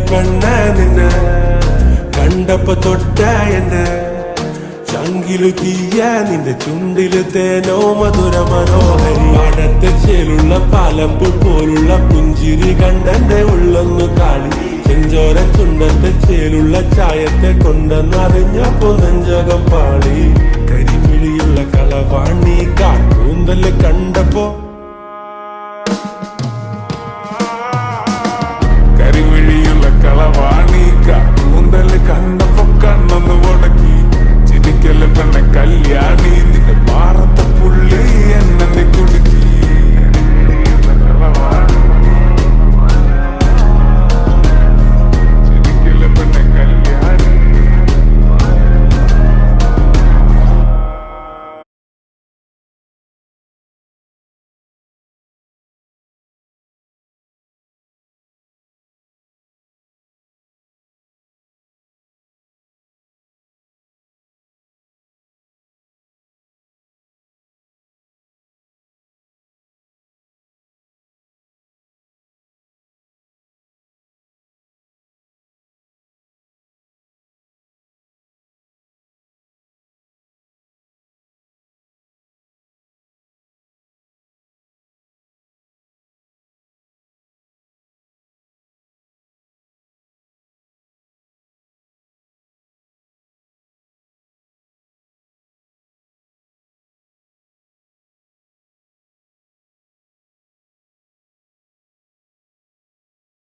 പെണ്ണ നിന്നെ കണ്ടപ്പോ തൊട്ട എന്നെ ചങ്കിലു തീയ നിന്റെ ചുണ്ടില് തേനോ മധുര മനോഹരി പാടത്തെ ചേലുള്ള പാലപ്പൂൾ പോലുള്ള പുഞ്ചിരി കണ്ടെന്റെ ഉള്ളൊന്നു കാളി ചെഞ്ചോര ചുണ്ടത്തെ ചേലുള്ള ചായത്തെ കൊണ്ടെന്നറിഞ്ഞപ്പോ നെഞ്ചകം പാളി കരിമിഴിയുള്ള കളവാണി കാട്ടൂന്തല് കണ്ടപ്പോ കരിമിഴിയുള്ള കളവാണി കാട്ടൂന്തല് കണ്ടപ്പോ കണ്ണൊന്ന് മുടക്കി ചിരിക്കല് പെണ്ണെ കല്യാണി